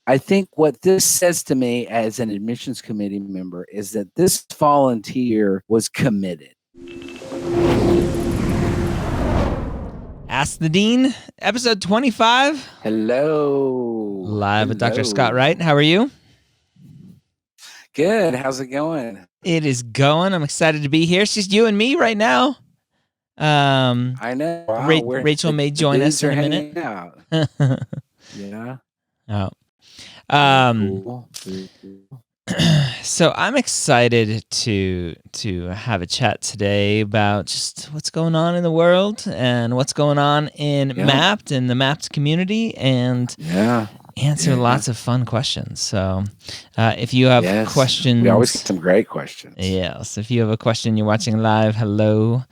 I think what this says to me as an admissions committee member is that this volunteer was committed. Ask the Dean, episode 25. Hello. Live with Dr. Scott Wright. How are you? Good. How's it going? It is going. I'm excited to be here. It's just you and me right now. I know. Wow, Rachel may join us in a minute. Out. Yeah. Oh. Cool. So I'm excited to have a chat today about just what's going on in the world and what's going on in Mapped and the Mapped community, and answer lots of fun questions. So if you have questions, we always get some great questions. Yes, if you have a question, you're watching live, hello.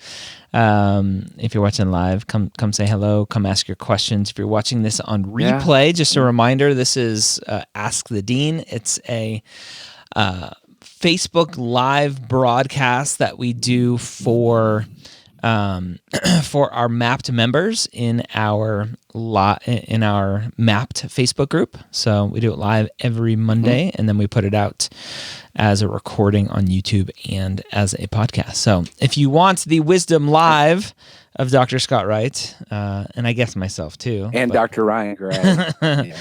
If you're watching live, come say hello, come ask your questions. If you're watching this on replay, just a reminder, this is Ask the Dean. It's a Facebook live broadcast that we do for our Mapped members in our Mapped Facebook group. So we do it live every Monday, and then we put it out as a recording on YouTube and as a podcast. So if you want the wisdom live of Dr. Scott Wright, and I guess myself too, and Dr. Ryan Gray,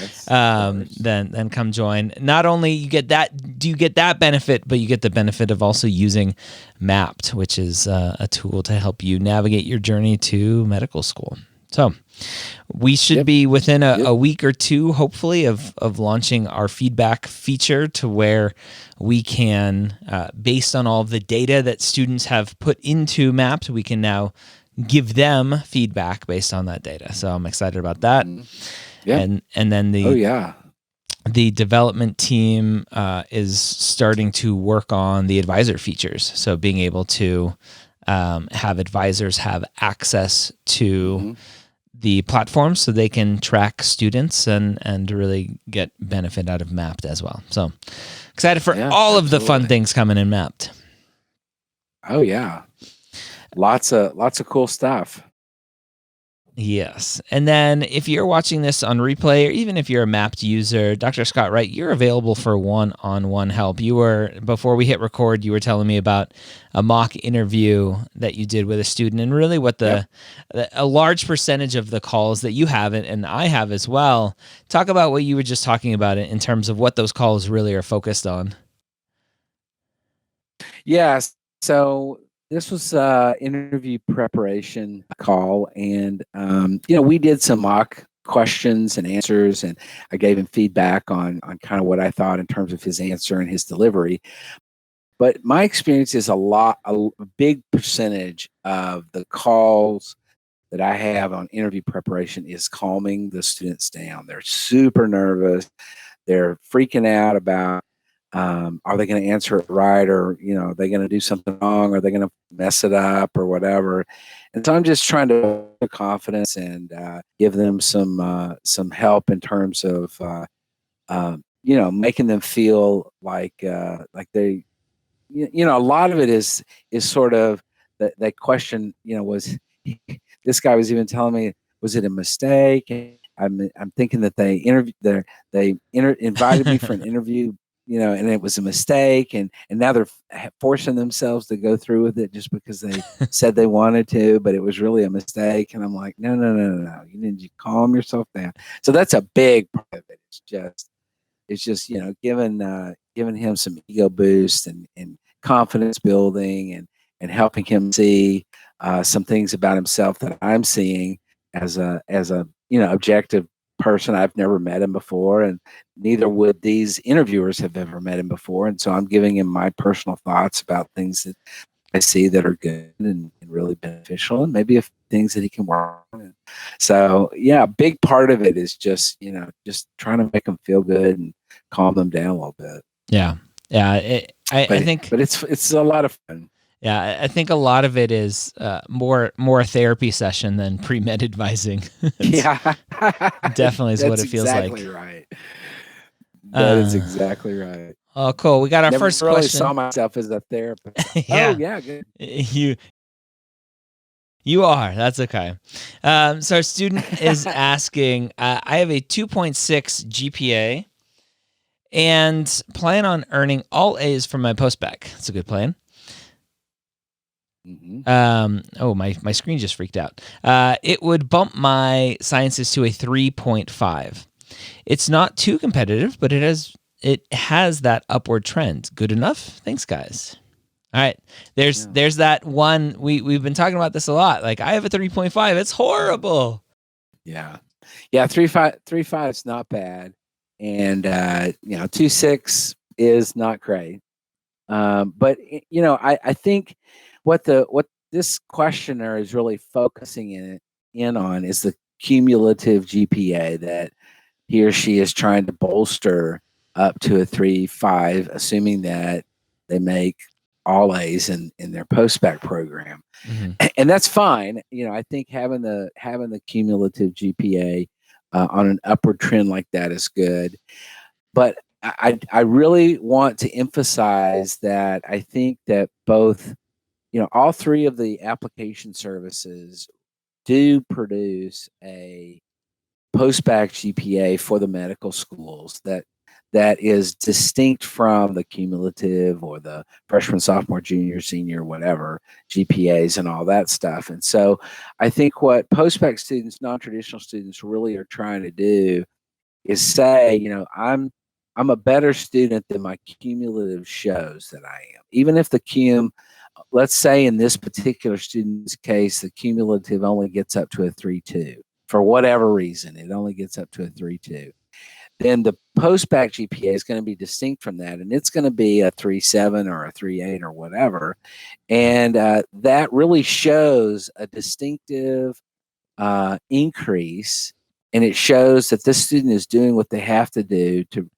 then come join. Not only you get that benefit, but you get the benefit of also using Mapped, which is a tool to help you navigate your journey to medical school. So we should be within a week or two, hopefully, of launching our feedback feature, to where we can, based on all of the data that students have put into Mapped, we can now give them feedback based on that data. So I'm excited about that. And then the development team is starting to work on the advisor features. So being able to have advisors have access to the platform so they can track students and really get benefit out of Mapped as well. So excited for all of the fun things coming in Mapped. Oh yeah. Lots of cool stuff. Yes. And then if you're watching this on replay, or even if you're a Mapped user, Dr. Scott Wright, you're available for one-on-one help. Before we hit record, you were telling me about a mock interview that you did with a student, and really what a large percentage of the calls that you have, and I have as well. Talk about what you were just talking about in terms of what those calls really are focused on. Yes. So this was interview preparation call, and we did some mock questions and answers, and I gave him feedback on kind of what I thought in terms of his answer and his delivery. But my experience is a big percentage of the calls that I have on interview preparation is calming the students down. They're super nervous. They're freaking out about, are they going to answer it right, or are they going to do something wrong, or are they going to mess it up, or whatever. And so I'm just trying to build confidence and give them some help in terms of making them feel like they, a lot of it is sort of that question. Was this guy was even telling me, was it a mistake? I'm thinking that they invited me for an interview, and it was a mistake, and now they're forcing themselves to go through with it just because they said they wanted to, but it was really a mistake. And I'm like, no, you need to calm yourself down. So that's a big part of it. It's just giving him some ego boost and confidence building, and helping him see some things about himself that I'm seeing as a objective person. I've never met him before, and neither would these interviewers have ever met him before. And so I'm giving him my personal thoughts about things that I see that are good and really beneficial, and maybe things that he can work on. So a big part of it is just trying to make them feel good and calm them down a little bit. I think, but it's a lot of fun. Yeah, I think a lot of it is more a therapy session than pre-med advising. Definitely is what it feels like. That's exactly right. That is exactly right. Oh, cool. We got our Never first really question. Saw myself as a therapist. Yeah. Oh, yeah, good. You are. That's okay. So our student is asking, I have a 2.6 GPA and plan on earning all A's from my postbac. That's a good plan. My screen just freaked out. It would bump my sciences to a 3.5. It's not too competitive, but it has that upward trend. Good enough? Thanks, guys. All right. There's that one. We've been talking about this a lot. Like, I have a 3.5. It's horrible. Yeah. 3.5 is not bad. And 2.6 is not great. But I think what this questioner is really focusing in on is the cumulative GPA that he or she is trying to bolster up to a 3.5, assuming that they make all A's in their post-bac program. Mm-hmm. And that's fine. I think having the cumulative GPA on an upward trend like that is good. But I really want to emphasize that I think that both, all three of the application services do produce a post-bac GPA for the medical schools that is distinct from the cumulative or the freshman, sophomore, junior, senior, whatever GPAs and all that stuff. And so I think what post-bac students, non-traditional students, really are trying to do is say, I'm a better student than my cumulative shows that I am. Even if the let's say in this particular student's case, the cumulative only gets up to a 3.2. For whatever reason, it only gets up to a 3.2. Then the post-bac GPA is going to be distinct from that, and it's going to be a 3.7 or a 3.8 or whatever. And that really shows a distinctive increase, and it shows that this student is doing what they have to do to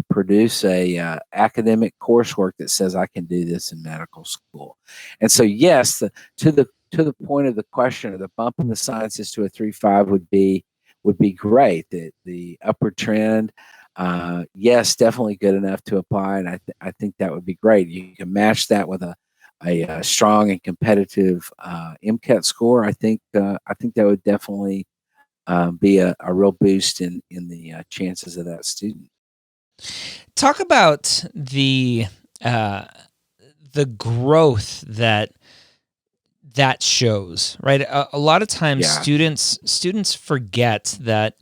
produce a academic coursework that says I can do this in medical school. And so, yes, to the point of the question, the bump in the sciences to a 3.5 would be great. The upward trend, yes, definitely good enough to apply, and I think that would be great. You can match that with a strong and competitive MCAT score. I think that would definitely be a real boost in the chances of that student. Talk about the growth that shows, right? A lot of times students forget that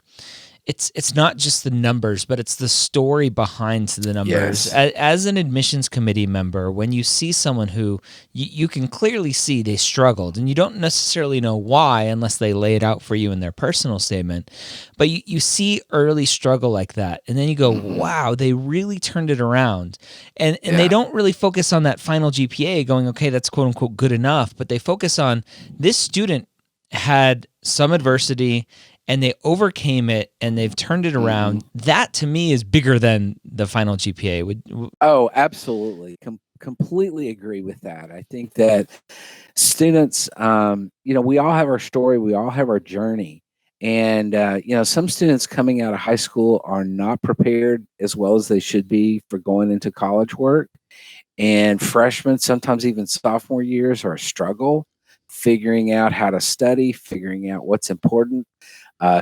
it's not just the numbers, but it's the story behind the numbers. Yes. As an admissions committee member, when you see someone who you can clearly see they struggled, and you don't necessarily know why unless they lay it out for you in their personal statement, but you see early struggle like that, and then you go, wow, they really turned it around. And they don't really focus on that final GPA going, okay, that's quote unquote good enough, but they focus on this student had some adversity and they overcame it and they've turned it around. That to me is bigger than the final GPA. Oh, absolutely. Completely agree with that. I think that students, we all have our story, we all have our journey. And, some students coming out of high school are not prepared as well as they should be for going into college work. And freshmen, sometimes even sophomore years, are a struggle figuring out how to study, figuring out what's important.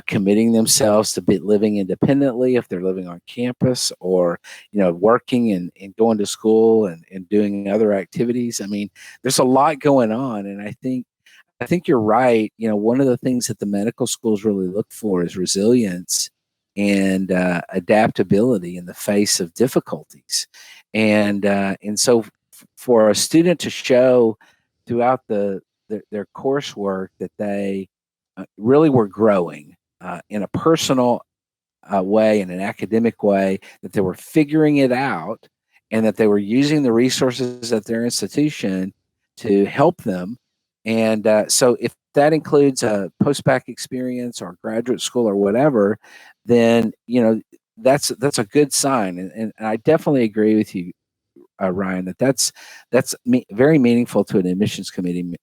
Committing themselves to living independently if they're living on campus, or working and going to school and doing other activities. I mean, there's a lot going on, and I think you're right. One of the things that the medical schools really look for is resilience and adaptability in the face of difficulties, and so for a student to show throughout their coursework that they really were growing in a personal way, in an academic way, that they were figuring it out, and that they were using the resources at their institution to help them. And so if that includes a post-bac experience or graduate school or whatever, then that's a good sign. And I definitely agree with you, Ryan, that's very meaningful to an admissions committee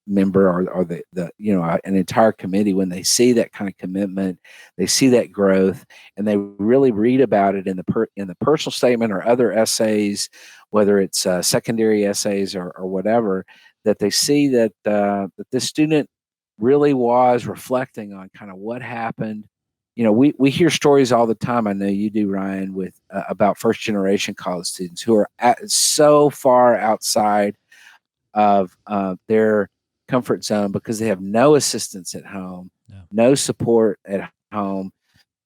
member, or the an entire committee, when they see that kind of commitment, they see that growth, and they really read about it in the personal statement or other essays, whether it's secondary essays or whatever, that they see that that this student really was reflecting on kind of what happened we hear stories all the time. I know you do, Ryan, with about first generation college students who are so far outside of their comfort zone because they have no assistance at home, no support at home,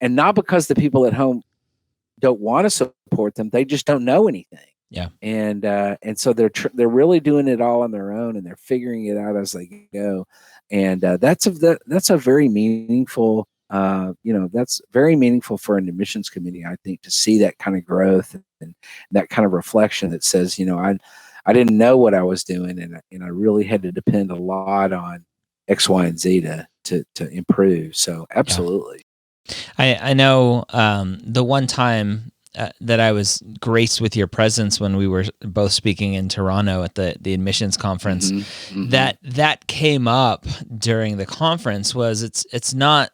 and not because the people at home don't want to support them; they just don't know anything. Yeah. And so they're really doing it all on their own, and they're figuring it out as they go. And that's a very meaningful. That's very meaningful for an admissions committee, I think, to see that kind of growth and that kind of reflection that says, I didn't know what I was doing, and I really had to depend a lot on X, Y, and Z to improve. So absolutely. I know the one time that I was graced with your presence when we were both speaking in Toronto at the admissions conference, that came up during the conference was it's not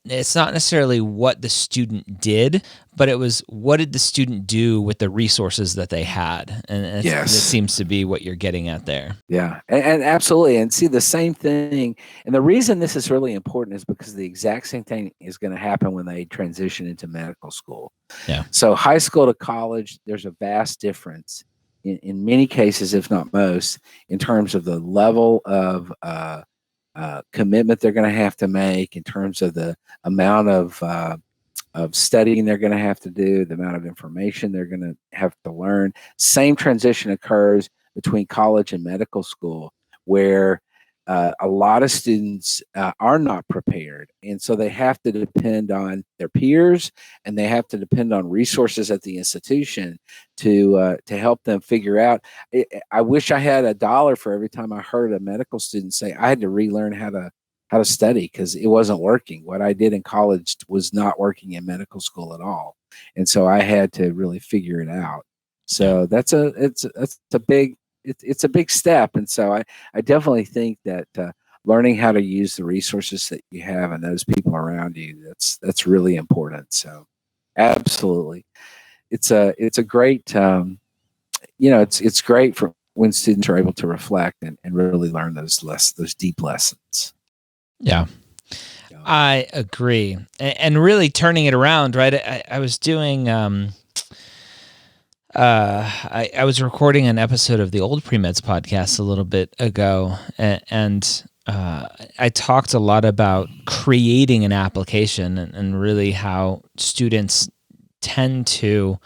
necessarily what the student did, but it was what did the student do with the resources that they had, and this seems to be what you're getting at there. Yeah, and absolutely, and see the same thing. And the reason this is really important is because the exact same thing is going to happen when they transition into medical school. Yeah. So high school to college, there's a vast difference in many cases, if not most, in terms of the level of commitment they're going to have to make, in terms of the amount of studying they're going to have to do, the amount of information they're going to have to learn. Same transition occurs between college and medical school, where a lot of students are not prepared. And so they have to depend on their peers, and they have to depend on resources at the institution to help them figure out. I wish I had $1 for every time I heard a medical student say, I had to relearn how to study because it wasn't working. What I did in college was not working in medical school at all. And so I had to really figure it out. So it's a big step. And so I definitely think that learning how to use the resources that you have and those people around you, that's really important. So absolutely. It's a great, it's great for when students are able to reflect and really learn those deep lessons. Yeah. I agree. And really turning it around, right? I was doing, I was recording an episode of the old Premeds podcast a little bit ago, and I talked a lot about creating an application and really how students tend to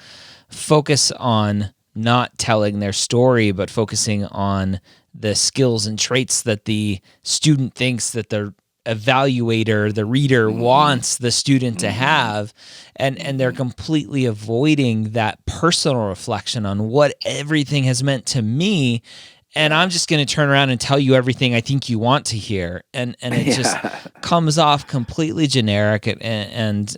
focus on not telling their story, but focusing on the skills and traits that the student thinks that the evaluator, the reader wants the student to have, and they're completely avoiding that personal reflection on what everything has meant to me. And I'm just going to turn around and tell you everything I think you want to hear, and it just comes off completely generic, and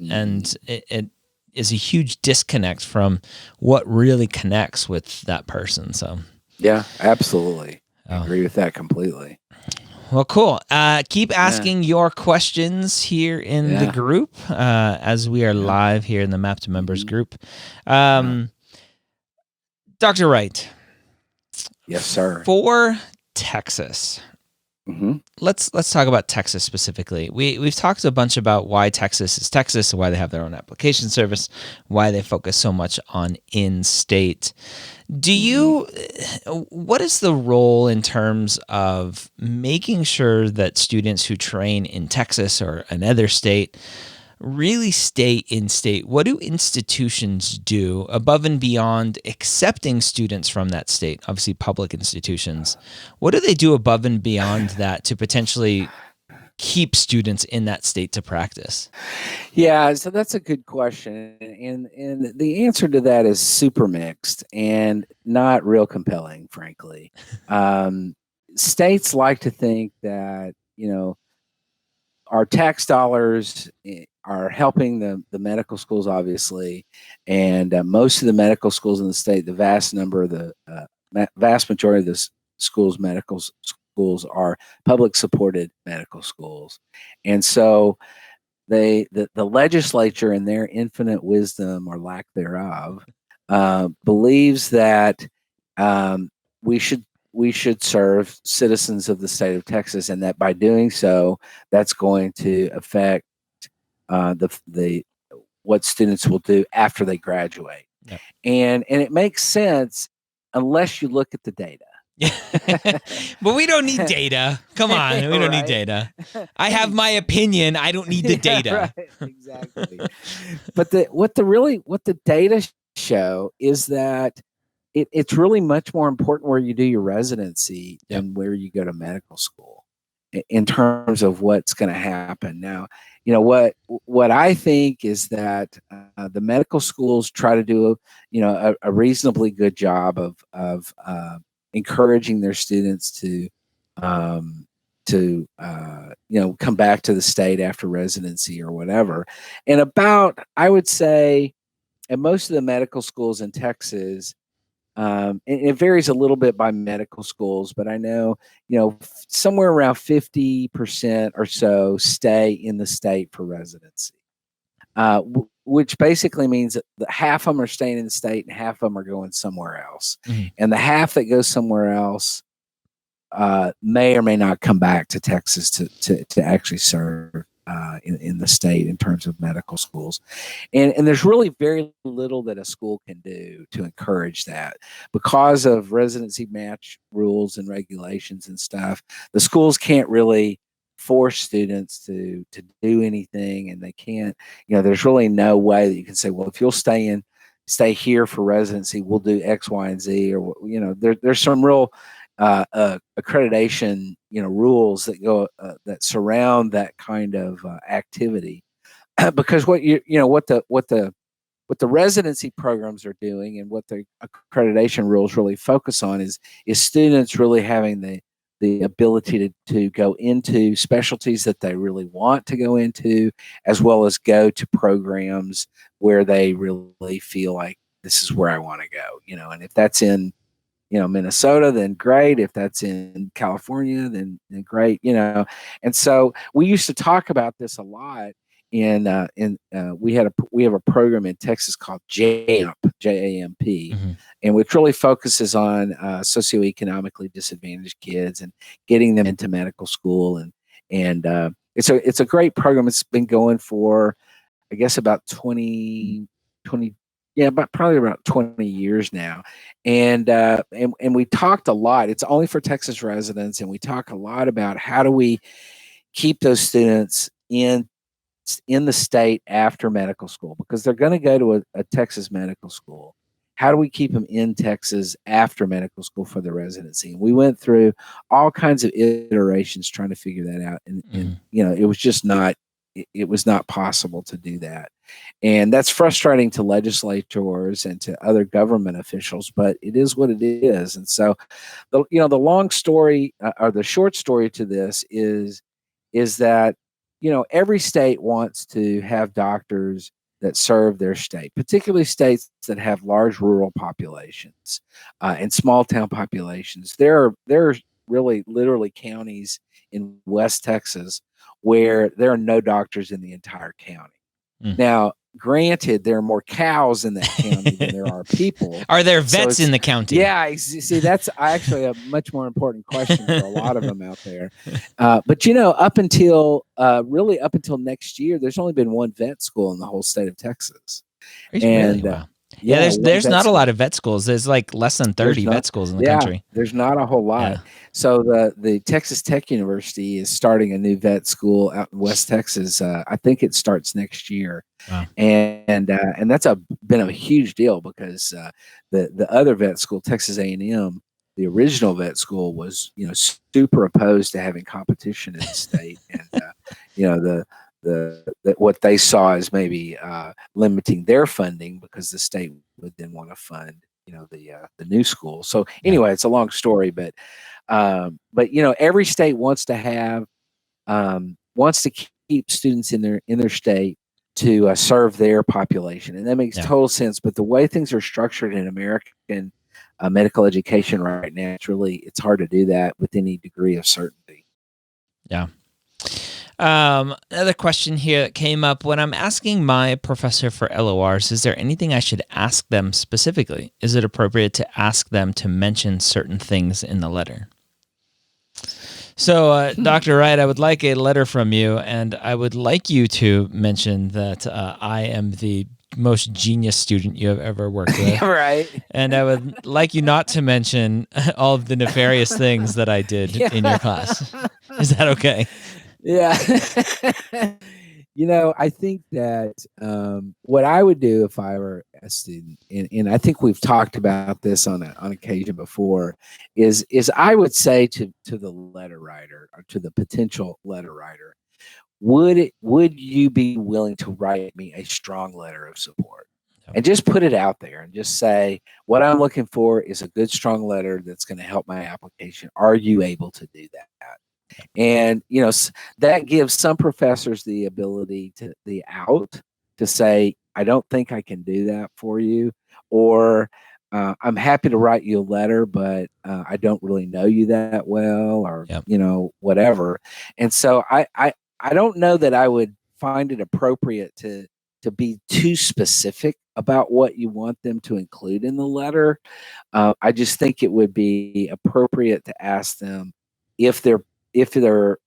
it is a huge disconnect from what really connects with that person. So yeah, absolutely. I agree with that completely. Well, cool. Keep asking your questions here in the group as we are live here in the Map to Members group. Dr. Wright. Yes, sir. For Texas. Let's talk about Texas specifically. We've talked a bunch about why Texas is Texas, why they have their own application service, why they focus so much on in-state. What is the role in terms of making sure that students who train in Texas or another state really stay in state? What do institutions do above and beyond accepting students from that state? Obviously, public institutions. What do they do above and beyond that to potentially keep students in that state to practice? Yeah, so that's a good question, and the answer to that is super mixed and not real compelling, frankly. States like to think that our tax dollars are helping the medical schools, obviously, and most of the medical schools in the state, the vast majority of the schools, medical schools, are public supported medical schools, and so the legislature, in their infinite wisdom or lack thereof, believes that we should serve citizens of the state of Texas, and that by doing so, that's going to affect the what students will do after they graduate. Yep. And it makes sense unless you look at the data. But we don't need data. Come on, we don't need data. I have my opinion. I don't need the data. Right, exactly. But what the data show is that it's really much more important where you do your residency than where you go to medical school in terms of what's going to happen. Now, what I think is that the medical schools try to do a reasonably good job of encouraging their students um, to come back to the state after residency or whatever. And I would say, at most of the medical schools in Texas, and it varies a little bit by medical schools, but I know, somewhere around 50% or so stay in the state for residency, which basically means that half of them are staying in the state and half of them are going somewhere else. Mm-hmm. And the half that goes somewhere else may or may not come back to Texas to actually serve in the state in terms of medical schools. And there's really very little that a school can do to encourage that because of residency match rules and regulations and stuff. The schools can't really force students to do anything, and they can't, there's really no way that you can say, well, if you'll stay here for residency, we'll do X, Y, and Z, or, there's some real accreditation, rules that go that surround that kind of activity, because what the residency programs are doing and what the accreditation rules really focus on is students really having the ability to go into specialties that they really want to go into, as well as go to programs where they really feel like this is where I want to go, and if that's in Minnesota, then great. If that's in California, then great. And so we used to talk about this a lot. We have a program in Texas called JAMP, JAMP, Mm-hmm. and which really focuses on socioeconomically disadvantaged kids and getting them into medical school. And it's a great program. It's been going for, I guess, about 20, probably about 20 years now. And we talked a lot. It's only for Texas residents. And we talk a lot about how do we keep those students in the state after medical school, because they're going to go to a Texas medical school. How do we keep them in Texas after medical school for the residency? And we went through all kinds of iterations trying to figure that out. And it was just not, it was not possible to do that. And that's frustrating to legislators and to other government officials, but it is what it is. And so, the long story or the short story to this is that, every state wants to have doctors that serve their state, particularly states that have large rural populations and small town populations. There are really literally counties in West Texas where there are no doctors in the entire county. Now, granted, there are more cows in that county than there are people. Are there vets in the county? Yeah, see, that's actually a much more important question for a lot of them out there. But up until next year, there's only been one vet school in the whole state of Texas. And really? Wow. Yeah, there's not a lot of vet schools. There's like less than 30 vet schools in the country. There's not a whole lot. Yeah. So the Texas Tech University is starting a new vet school out in West Texas. I think it starts next year. Wow. And that's been a huge deal because the other vet school, Texas A&M, the original vet school, was super opposed to having competition in the state, and what they saw as maybe limiting their funding because the state would then want to fund the new school. So anyway, it's a long story, but every state wants to keep students in their state to serve their population, and that makes total sense. But the way things are structured in American medical education right now, it's hard to do that with any degree of certainty. Yeah. Another question here that came up: when I'm asking my professor for LORs, is there anything I should ask them specifically? Is it appropriate to ask them to mention certain things in the letter? So, Dr. Wright, I would like a letter from you, and I would like you to mention that I am the most genius student you have ever worked with. Right. And I would like you not to mention all of the nefarious things that I did in your class. Is that okay? Yeah. I think that what I would do if I were a student, and I think we've talked about this on occasion before, is I would say to the letter writer or to the potential letter writer, would you be willing to write me a strong letter of support? And just put it out there and just say, what I'm looking for is a good, strong letter that's going to help my application. Are you able to do that? And that gives some professors the ability to say, I don't think I can do that for you, or I'm happy to write you a letter, but I don't really know you that well, or Yep. whatever. And so I don't know that I would find it appropriate to be too specific about what you want them to include in the letter. I just think it would be appropriate to ask them if they're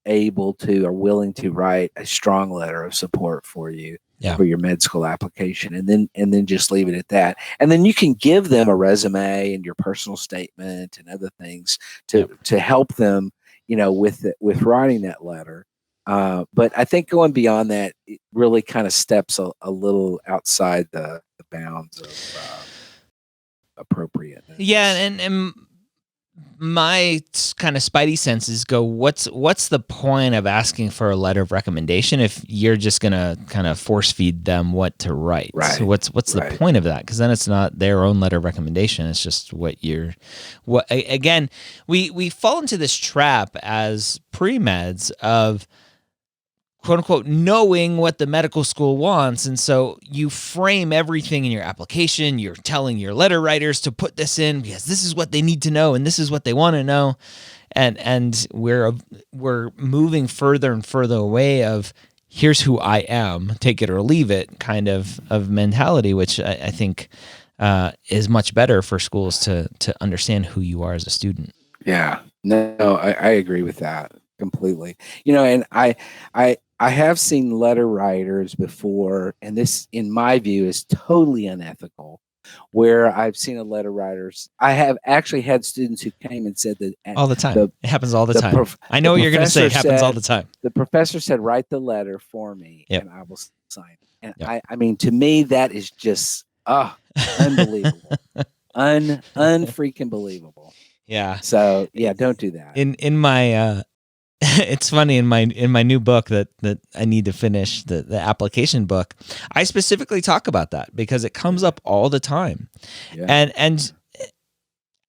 able to or willing to write a strong letter of support for you for your med school application, and then just leave it at that. And then you can give them a resume and your personal statement and other things to help them, with writing that letter. But I think going beyond that, it really kind of steps a little outside the bounds of appropriateness. Yeah, and my kind of spidey senses go, what's the point of asking for a letter of recommendation if you're just gonna kind of force feed them what to write? Right. So what's the point of that? Because then it's not their own letter of recommendation. It's just again, we fall into this trap as pre-meds of quote unquote knowing what the medical school wants. And so you frame everything in your application. You're telling your letter writers to put this in because this is what they need to know and this is what they want to know. And we're moving further and further away of here's who I am, take it or leave it kind of mentality, which I think is much better for schools to understand who you are as a student. Yeah, no, I agree with that completely. And I have seen letter writers before, and this, in my view, is totally unethical, where I've seen a letter writers. I have actually had students who came and said that all the time. It happens all the time. I know what you're going to say. It happens all the time. The professor said, write the letter for me and I will sign it. And I mean, to me, that is just, unbelievable. Unfreaking believable. Yeah. So yeah, don't do that. In my it's funny, in my new book that I need to finish, the application book, I specifically talk about that because it comes up all the time. Yeah. And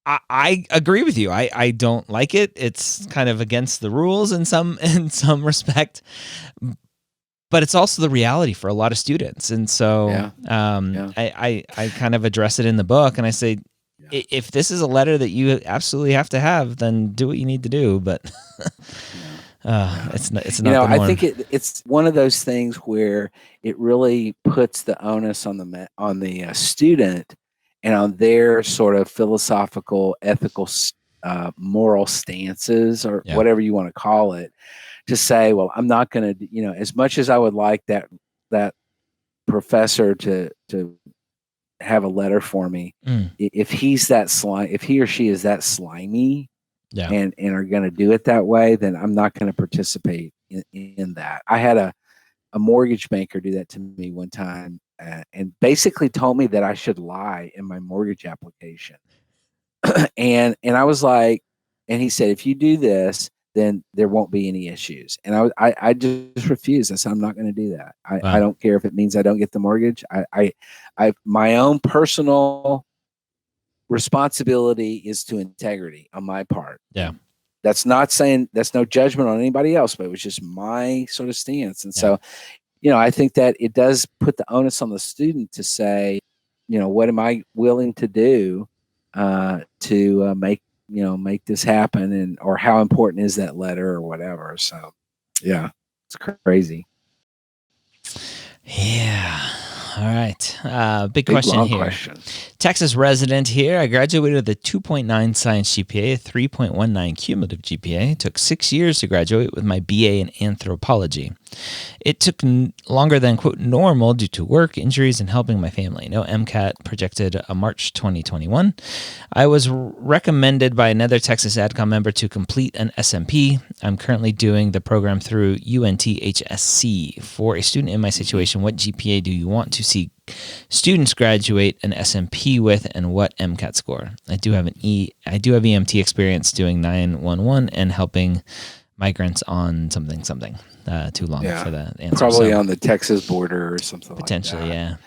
I agree with you. I don't like it. It's kind of against the rules in some respect. But it's also the reality for a lot of students. And so I kind of address it in the book, and I say, if this is a letter that you absolutely have to have, then do what you need to do. But it's not. I think it's one of those things where it really puts the onus on the student and on their sort of philosophical, ethical, moral stances, or whatever you want to call it, to say, well, I'm not going to, as much as I would like that professor to have a letter for me, if he's that if he or she is that slimy, and are going to do it that way, then I'm not going to participate in that. I had a mortgage banker do that to me one time, and basically told me that I should lie in my mortgage application. and I was like, and he said, if you do this, then there won't be any issues. And I just refused. I said, I'm not going to do that. I don't care if it means I don't get the mortgage. I my own personal responsibility is to integrity on my part. Yeah. That's not saying, that's no judgment on anybody else, but it was just my sort of stance. And so, I think that it does put the onus on the student to say, what am I willing to do to make this happen, or how important is that letter or whatever. So yeah, it's crazy. Yeah. All right. Big question here. Texas resident here. I graduated with a 2.9 science GPA, a 3.19 cumulative GPA. It took 6 years to graduate with my BA in anthropology. It took longer than, quote, normal due to work, injuries, and helping my family. No MCAT projected March 2021. I was recommended by another Texas AdCom member to complete an SMP. I'm currently doing the program through UNTHSC. For a student in my situation, what GPA do you want to see students graduate an SMP with, and what MCAT score? I do have EMT experience doing 911 and helping migrants on something. Too long for the answer. Probably on the Texas border or something potentially, like that.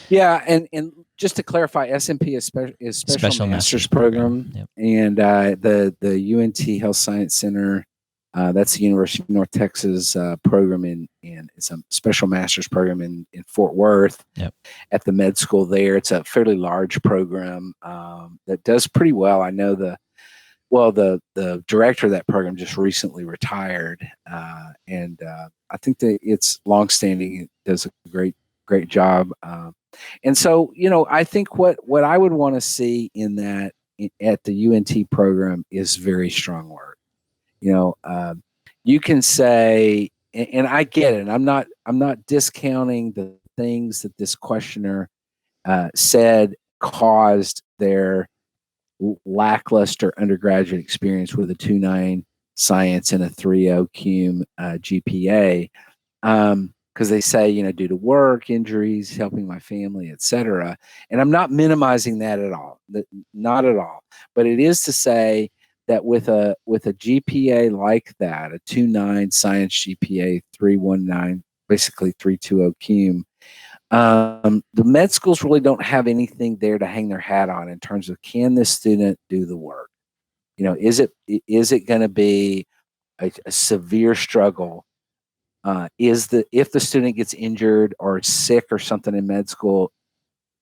Yeah, and just to clarify, SMP is special master's program. Yep. And the UNT Health Science Center, that's the University of North Texas program, and it's a special master's program in Fort Worth. Yep. At the med school there. It's a fairly large program that does pretty well. I know the director of that program just recently retired, and I think that it's longstanding. It does a great job. And so, I think what I would want to see in that at the UNT program is very strong work. You can say, and I get it. I'm not discounting the things that this questioner said caused their lackluster undergraduate experience with a 2.9 science and a 3.0 cum GPA, because they say, due to work, injuries, helping my family, etc. And I'm not minimizing that at all, not at all. But it is to say that with a GPA like that, a 2.9 science GPA, 3.19, basically 3.20 cum, the med schools really don't have anything there to hang their hat on in terms of, can this student do the work? Is it going to be a severe struggle? If the student gets injured or sick or something in med school,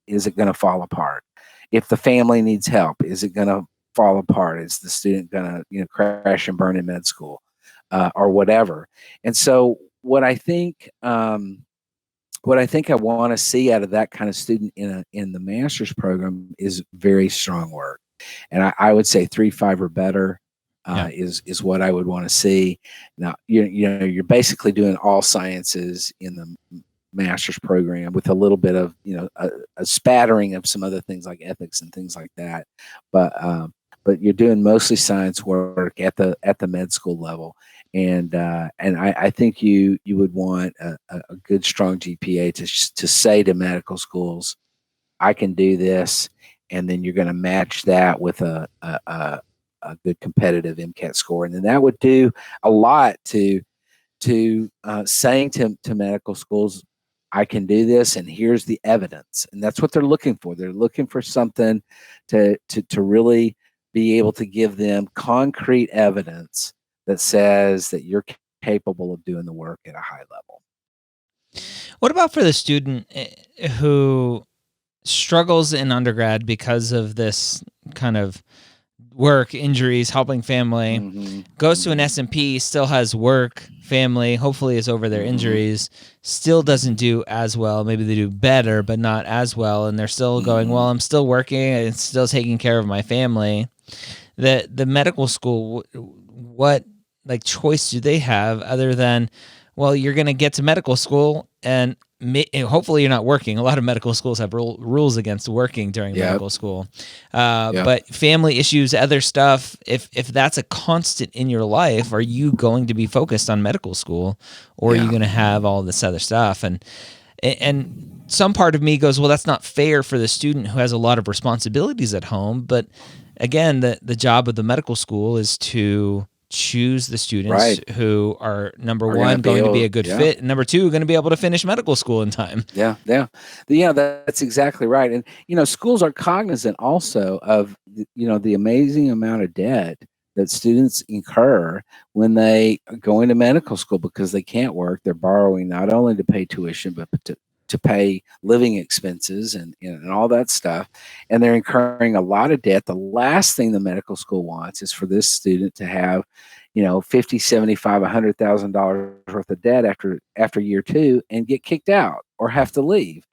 is it going to fall apart? If the family needs help, is it going to fall apart? Is the student going to crash and burn in med school, or whatever? And so what I think I want to see out of that kind of student in the master's program is very strong work, and I would say 3.5 or better is what I would want to see. Now you're basically doing all sciences in the master's program with a little bit of a spattering of some other things like ethics and things like that, but you're doing mostly science work at the med school level. And I think you would want a good strong GPA to say to medical schools, I can do this, and then you're going to match that with a good competitive MCAT score, and then that would do a lot to saying to medical schools, I can do this, and here's the evidence. And that's what they're looking for. They're looking for something to really be able to give them concrete evidence that says that you're capable of doing the work at a high level. What about for the student who struggles in undergrad because of this kind of work, injuries, helping family, goes to an SMP, still has work, family, hopefully is over their injuries, still doesn't do as well. Maybe they do better, but not as well. And they're still going, well, I'm still working and still taking care of my family. The medical school, what choice do they have other than, well, you're going to get to medical school and hopefully you're not working. A lot of medical schools have rules against working during medical school. But family issues, other stuff, if that's a constant in your life, are you going to be focused on medical school, or are you going to have all this other stuff? And some part of me goes, well, that's not fair for the student who has a lot of responsibilities at home. But again, the job of the medical school is to choose the students who are, number one, going to be a good fit, and number two, going to be able to finish medical school in time. Yeah, that's exactly right. And schools are cognizant also of the amazing amount of debt that students incur when they go into medical school because they can't work. They're borrowing not only to pay tuition, but to pay living expenses and all that stuff. And they're incurring a lot of debt. The last thing the medical school wants is for this student to have, $50,000, $75,000, $100,000 worth of debt after year two and get kicked out or have to leave.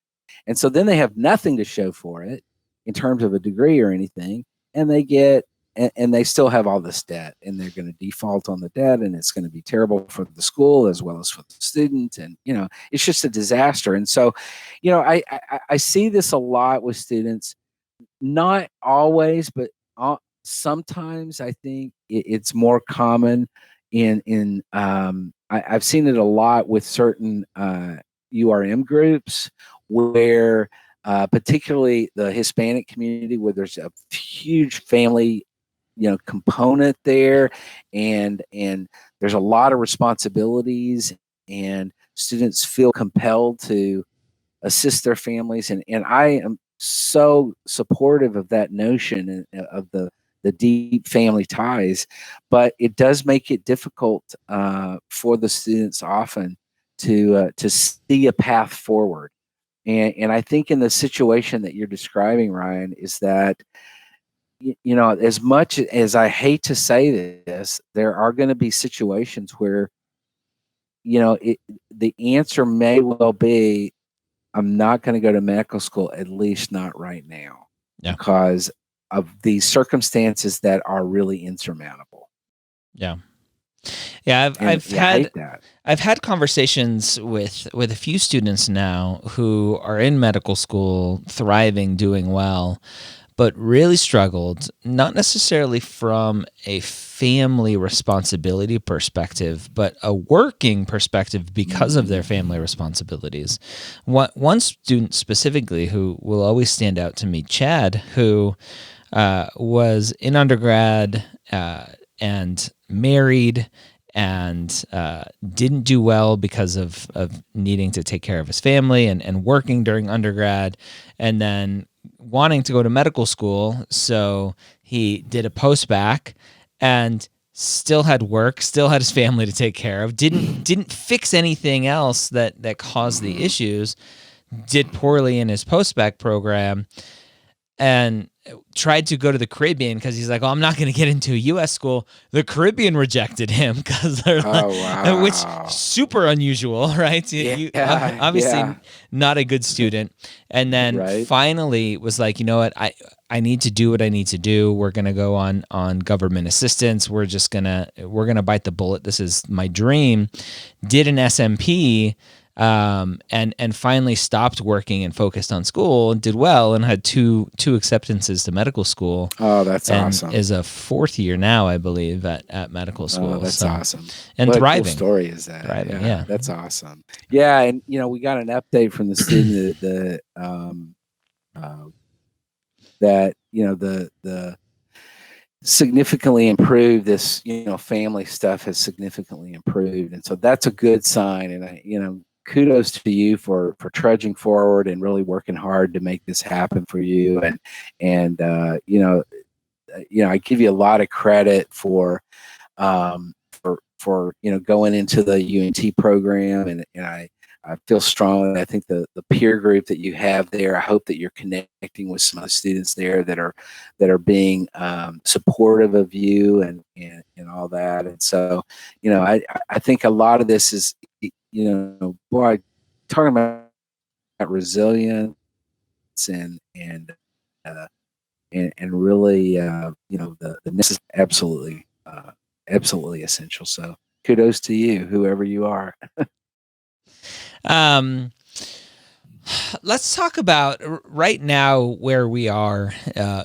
And so then they have nothing to show for it. in terms of a degree or anything, and they still have all this debt, and they're going to default on the debt, and it's going to be terrible for the school as well as for the student, and it's just a disaster. And so, I see this a lot with students, not always, but sometimes I think it's more common I've seen it a lot with certain URM groups where particularly the Hispanic community, where there's a huge family component there, and there's a lot of responsibilities, and students feel compelled to assist their families, and I am so supportive of that notion of the deep family ties, but it does make it difficult for the students often to see a path forward. And I think in the situation that you're describing, Ryan, is that as much as I hate to say this, there are going to be situations where the answer may well be, I'm not going to go to medical school, at least not right now, because of these circumstances that are really insurmountable. Yeah. Yeah, I've had conversations with a few students now who are in medical school, thriving, doing well, but really struggled, not necessarily from a family responsibility perspective, but a working perspective because of their family responsibilities. One student specifically who will always stand out to me, Chad, who was in undergrad and married and didn't do well because of needing to take care of his family and working during undergrad, and then wanting to go to medical school. So he did a post-bac and still had work, still had his family to take care of, didn't fix anything else that caused the issues, did poorly in his post-bac program, and tried to go to the Caribbean because he's like, "Oh, I'm not going to get into a U.S. school." The Caribbean rejected him because they're wow. which super unusual, right? Obviously not a good student. And then finally was like, you know what, I need to do what I need to do. We're going to go on government assistance. We're gonna bite the bullet. This is my dream. Did an SMP. And finally stopped working and focused on school and did well and had two acceptances to medical school. Oh, that's awesome. Is a fourth year now, I believe, at medical school. Oh, that's awesome. And what thriving. A cool story is that? Thriving, yeah, that's awesome. Yeah, and we got an update from the student that the significantly improved. This family stuff has significantly improved, and so that's a good sign. And kudos to you for trudging forward and really working hard to make this happen for you. And I give you a lot of credit for going into the UNT program, and I feel strongly. I think the peer group that you have there, I hope that you're connecting with some of the students there that are being supportive of you and all that. And so, I think a lot of this is, boy, talking about resilience and really, the this is absolutely essential. So kudos to you, whoever you are. Let's talk about right now where we are,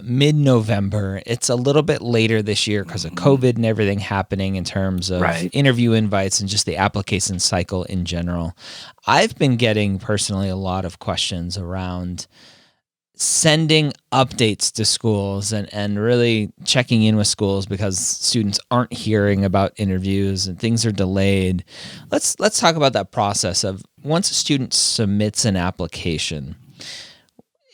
mid-November. It's a little bit later this year because of COVID and everything happening in terms of interview invites and just the application cycle in general. I've been getting personally a lot of questions around sending updates to schools and really checking in with schools because students aren't hearing about interviews and things are delayed. Let's talk about that process of once a student submits an application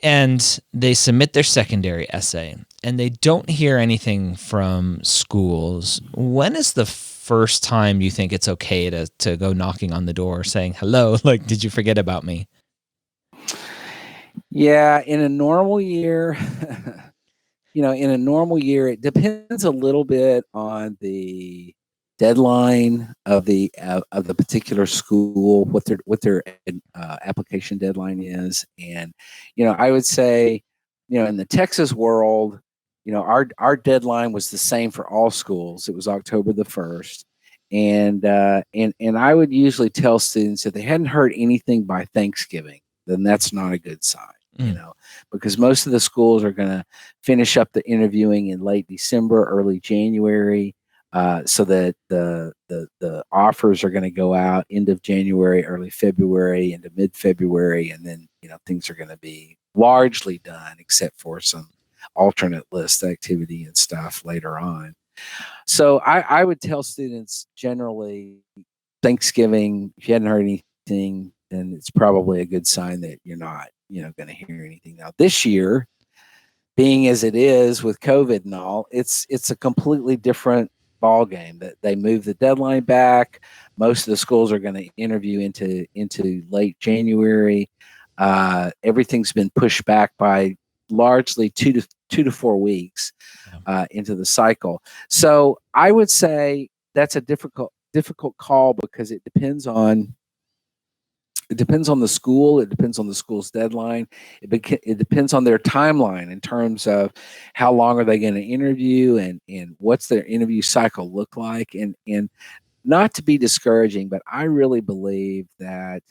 and they submit their secondary essay and they don't hear anything from schools. When is the first time you think it's okay to go knocking on the door saying, "Hello, like, did you forget about me?" Yeah, in a normal year, it depends a little bit on the deadline of the particular school, what their application deadline is, and I would say in the Texas world, our deadline was the same for all schools. It was October the 1st. And I would usually tell students if they hadn't heard anything by Thanksgiving, then that's not a good sign, because most of the schools are going to finish up the interviewing in late December, early January, so that the offers are going to go out end of January, early February, into mid-February, and then things are going to be largely done, except for some alternate list activity and stuff later on. So I would tell students generally Thanksgiving, if you hadn't heard anything, then it's probably a good sign that you're not, going to hear anything. Now this year, being as it is with COVID and all, it's a completely different ball game. That they move the deadline back. Most of the schools are going to interview into late January. Everything's been pushed back by largely 2 to 4 weeks into the cycle. So I would say that's a difficult call, because it depends on the school. It depends on the school's deadline. It depends on their timeline in terms of how long are they going to interview, and what's their interview cycle look like. And not to be discouraging, but I really believe that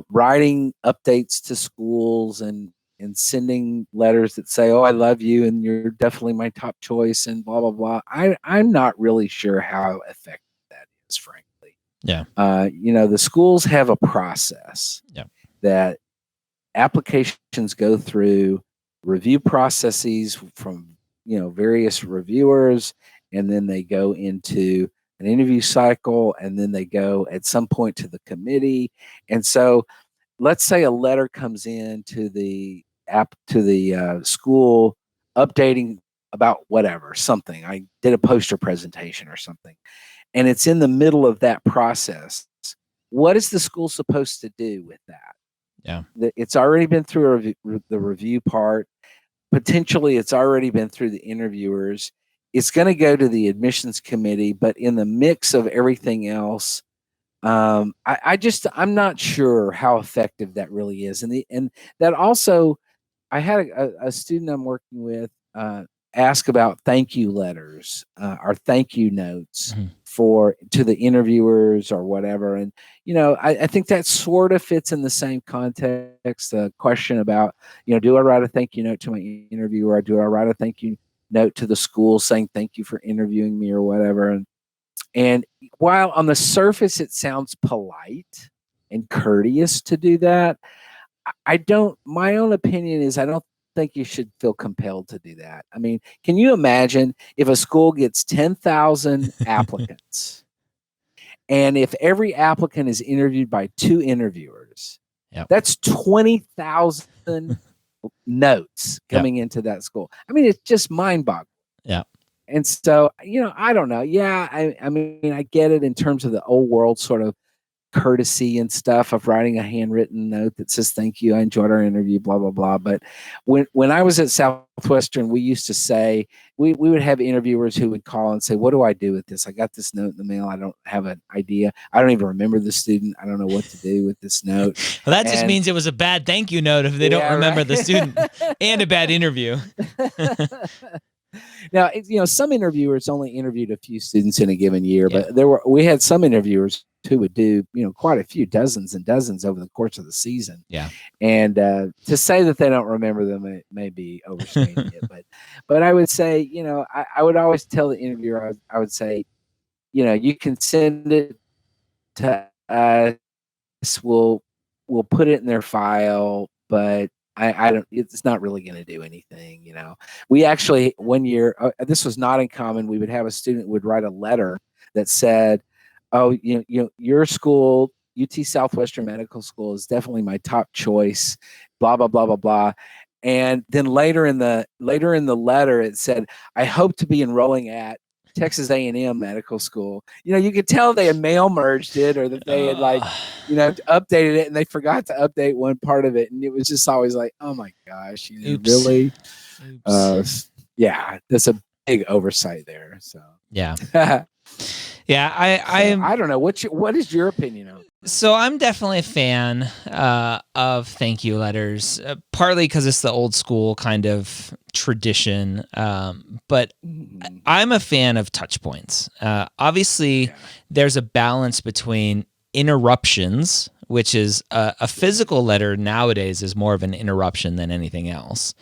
writing updates to schools and sending letters that say, "Oh, I love you, and you're definitely my top choice," and blah blah blah. I'm not really sure how effective that is, frankly. Yeah. The schools have a process that applications go through review processes from various reviewers, and then they go into an interview cycle, and then they go at some point to the committee. And so let's say a letter comes in to the school updating about whatever, something. I did a poster presentation or something, and it's in the middle of that process. What is the school supposed to do with that? Yeah. It's already been through the review part. Potentially, it's already been through the interviewers. It's going to go to the admissions committee, but in the mix of everything else, I'm not sure how effective that really is. And that also, I had a student I'm working with ask about thank you letters or thank you notes to the interviewers or whatever. And, I think that sort of fits in the same context, the question about, do I write a thank you note to my interviewer, or do I write a thank you note to the school saying thank you for interviewing me or whatever. And while on the surface it sounds polite and courteous to do that, my own opinion is I don't think you should feel compelled to do that. I mean, can you imagine if a school gets 10,000 applicants, and if every applicant is interviewed by 2 interviewers, that's 20,000 notes coming into that school. I mean, it's just mind-boggling. Yeah. And so, I don't know. Yeah, I mean, I get it in terms of the old world sort of courtesy and stuff of writing a handwritten note that says thank you, I enjoyed our interview, blah blah blah. But when I was at Southwestern, we used to say we would have interviewers who would call and say, "What do I do with this? I got this note in the mail. I don't have an idea. I don't even remember the student. I don't know what to do with this note." Well, that just means it was a bad thank you note if they don't remember the student, and a bad interview. Now, some interviewers only interviewed a few students in a given year, but we had some interviewers who would do, quite a few, dozens and dozens over the course of the season. Yeah. And to say that they don't remember them, it may be overstating it, but I would say, I would always tell the interviewer, I would say, you can send it to us. We'll put it in their file, but I don't. It's not really going to do anything. We actually one year, this was not uncommon. We would have a student would write a letter that said, "Oh, your school, UT Southwestern Medical School, is definitely my top choice." Blah blah blah blah blah. And then later in the letter, it said, "I hope to be enrolling at Texas A&M Medical School." You could tell they had mail merged it, or that they had updated it, and they forgot to update one part of it, and it was just always like, oh my gosh, really? Oops. Yeah, that's a big oversight there. So yeah. Yeah, I don't know what is your opinion on it? So I'm definitely a fan of thank you letters, partly because it's the old school kind of tradition, but I'm a fan of touch points. Obviously, there's a balance between interruptions, which is a physical letter nowadays is more of an interruption than anything else.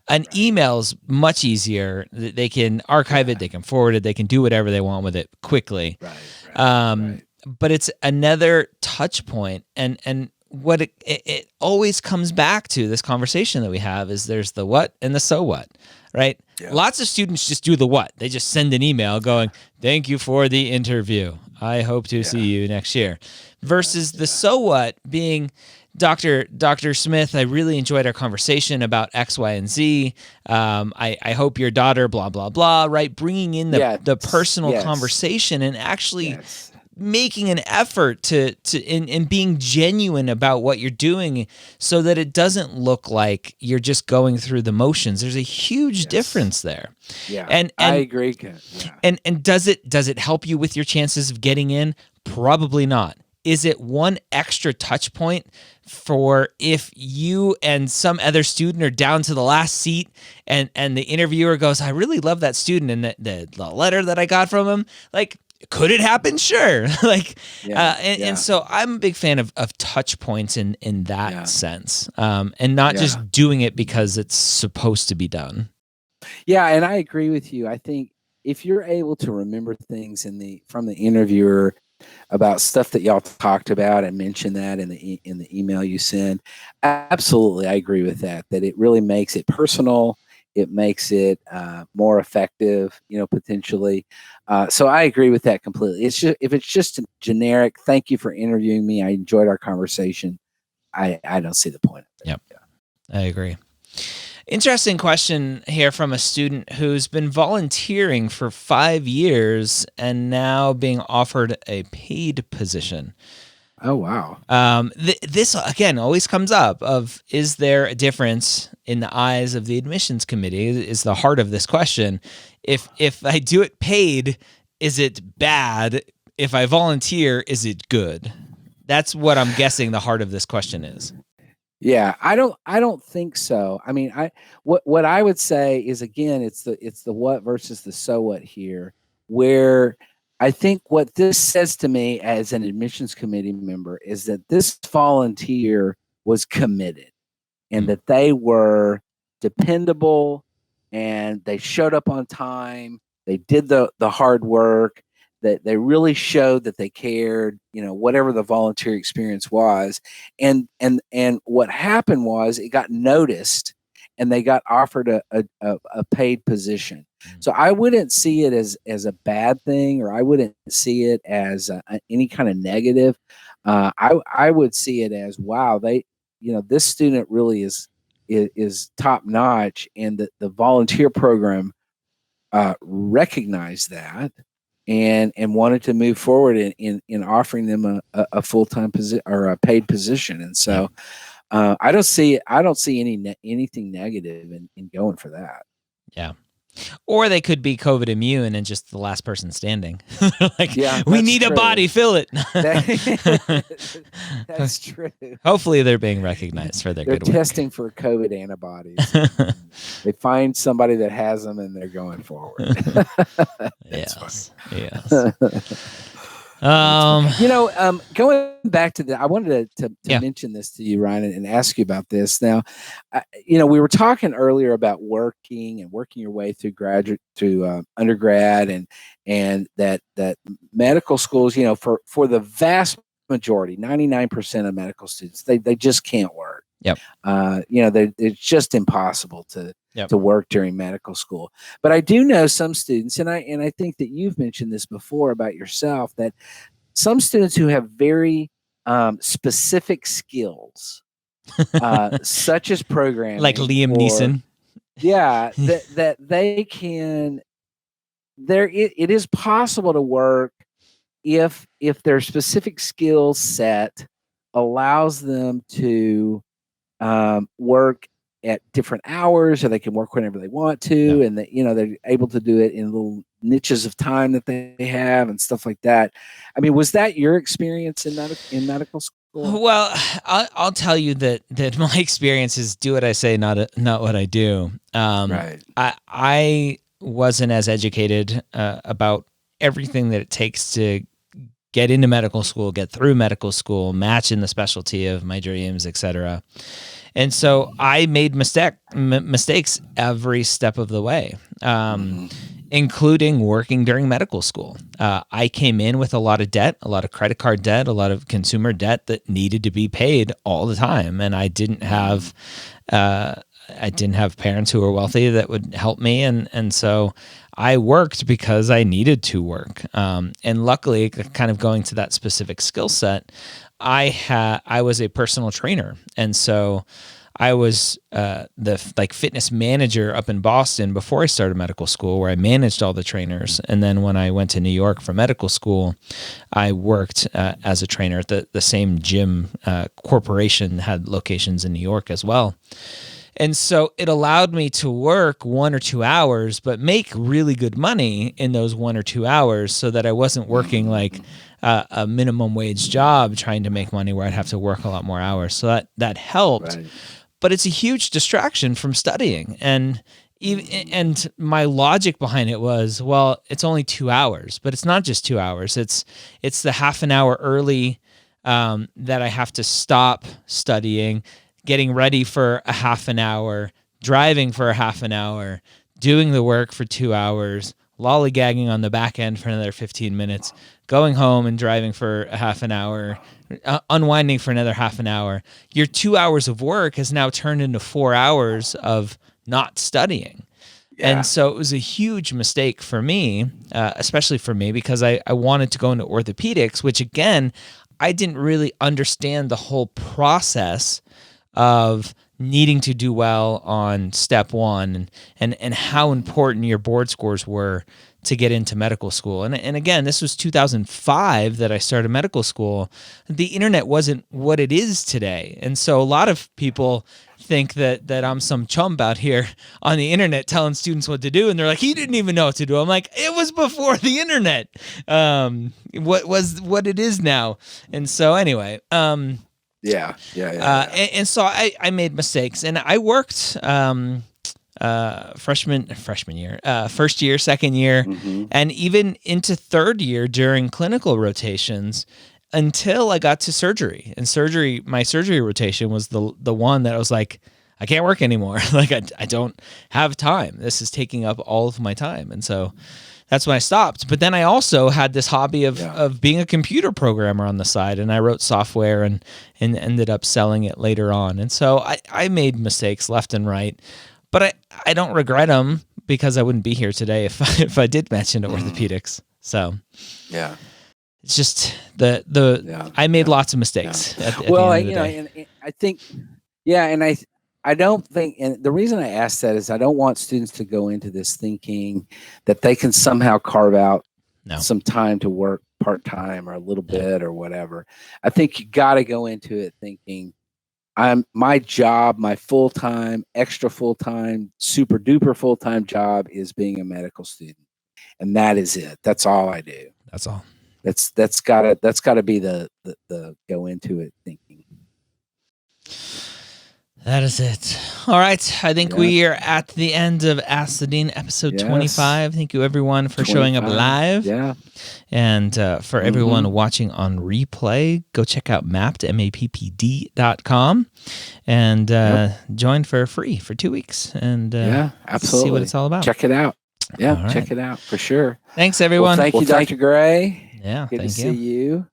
An email's much easier. They can archive it, they can forward it, they can do whatever they want with it quickly. Right. But it's another touch point, and what it always comes back to, this conversation that we have, is there's the what and the so what, right? Yeah. Lots of students just do the what. They just send an email going, "Thank you for the interview. I hope to see you next year." Versus the so what being, Dr. Smith, I really enjoyed our conversation about X, Y, and Z. I hope your daughter, blah, blah, blah, right? Bringing in the personal conversation and actually making an effort to in being genuine about what you're doing, so that it doesn't look like you're just going through the motions. There's a huge difference there. Yeah, and I agree. Yeah. And does it help you with your chances of getting in? Probably not. Is it one extra touch point for if you and some other student are down to the last seat, and the interviewer goes, "I really love that student," and the letter that I got from him, like, could it happen? Sure. And so I'm a big fan of touch points in that sense, and not just doing it because it's supposed to be done. Yeah, and I agree with you. I think if you're able to remember things from the interviewer about stuff that y'all talked about and mention that in the email you send, absolutely, I agree with that. That it really makes it personal. It makes it more effective, potentially. So I agree with that completely. It's just, if it's just a generic, "Thank you for interviewing me, I enjoyed our conversation," I don't see the point of it. Yep. Yeah. I agree. Interesting question here from a student who's been volunteering for 5 years and now being offered a paid position. Oh, wow. This, again, always comes up of, is there a difference in the eyes of the admissions committee, is the heart of this question. If I do it paid, is it bad? If I volunteer, is it good? That's what I'm guessing the heart of this question is. Yeah, I don't think so. I mean, what I would say is, again, it's the what versus the so what here, where I think what this says to me as an admissions committee member is that this volunteer was committed, and that they were dependable, and they showed up on time. They did the hard work. That they really showed that they cared, whatever the volunteer experience was. And what happened was, it got noticed, and they got offered a paid position. So I wouldn't see it as a bad thing, or I wouldn't see it as any kind of negative. I would see it as, wow, this student really is top notch, and the volunteer program recognized that, and wanted to move forward in offering them a full-time position or a paid position. And so I don't see anything negative in going for that. Yeah. Or they could be COVID immune and just the last person standing. We need a body, fill it. That's true. Hopefully they're being recognized for their good work. They're testing for COVID antibodies. They find somebody that has them, and they're going forward. Yes. Going back to I wanted to mention this to you, Ryan, and ask you about this. Now, we were talking earlier about working your way through undergrad, and that medical schools, for the vast majority, 99% of medical students, they just can't work. Yep. It's just impossible to work during medical school. But I do know some students, and I think that you've mentioned this before about yourself, that some students who have very specific skills, such as programming, like Liam Neeson. Yeah, that they can. It is possible to work if their specific skill set allows them to work at different hours, or they can work whenever they want to, and that, they're able to do it in little niches of time that they have and stuff like that. I mean, was that your experience in medical school? Well, I'll tell you that my experience is do what I say, not what I do. Right. I wasn't as educated about everything that it takes to get into medical school, get through medical school, match in the specialty of my dreams, etc. And so I made mistakes every step of the way, including working during medical school. I came in with a lot of debt, a lot of credit card debt, a lot of consumer debt that needed to be paid all the time, and I didn't have parents who were wealthy that would help me, and so I worked because I needed to work. And luckily, kind of going to that specific skill set, I was a personal trainer, and so I was the fitness manager up in Boston before I started medical school, where I managed all the trainers. And then when I went to New York for medical school, I worked as a trainer at the same gym. Corporation had locations in New York as well. And so it allowed me to work 1 or 2 hours, but make really good money in those 1 or 2 hours, so that I wasn't working like a minimum wage job trying to make money where I'd have to work a lot more hours. So that helped. Right. But it's a huge distraction from studying. And my logic behind it was, well, it's only 2 hours, but it's not just 2 hours. It's the half an hour early that I have to stop studying, getting ready for a half an hour, driving for a half an hour, doing the work for 2 hours, lollygagging on the back end for another 15 minutes, going home and driving for a half an hour, unwinding for another half an hour. Your 2 hours of work has now turned into 4 hours of not studying. Yeah. And so it was a huge mistake for me, especially for me, because I wanted to go into orthopedics, which again, I didn't really understand the whole process of needing to do well on step one and how important your board scores were to get into medical school. And again, this was 2005 that I started medical school. The internet wasn't what it is today. And so a lot of people think that I'm some chump out here on the internet telling students what to do. And they're like, he didn't even know what to do. I'm like, it was before the internet. What it is now. And so anyway, Yeah. And so I made mistakes, and I worked freshman year, first year, second year, and even into third year during clinical rotations until I got to surgery. And my surgery rotation was the one that I was like, I can't work anymore. Like I don't have time. This is taking up all of my time. And so that's when I stopped. But then I also had this hobby of being a computer programmer on the side, and I wrote software and ended up selling it later on. And so I made mistakes left and right, but I don't regret them, because I wouldn't be here today if I did mention orthopedics. So yeah, it's just I made lots of mistakes. Yeah. At the end of the day. And I think, and I don't think, and the reason I ask that is I don't want students to go into this thinking that they can somehow carve out some time to work part-time or a little bit or whatever. I think you got to go into it thinking, my job, my full-time, extra full-time, super duper full-time job is being a medical student. And that is it. That's all I do. That's all. That's gotta be the go into it thinking. That is it. All right. I think we are at the end of Ask the Dean, episode 25. Thank you, everyone, for showing up live. Yeah. And for everyone watching on replay, go check out mappd.com and join for free for 2 weeks. And absolutely. See what it's all about. Check it out. Yeah, check it out for sure. Thanks, everyone. Well, thank you, Dr. Gray. Yeah, Good to see you.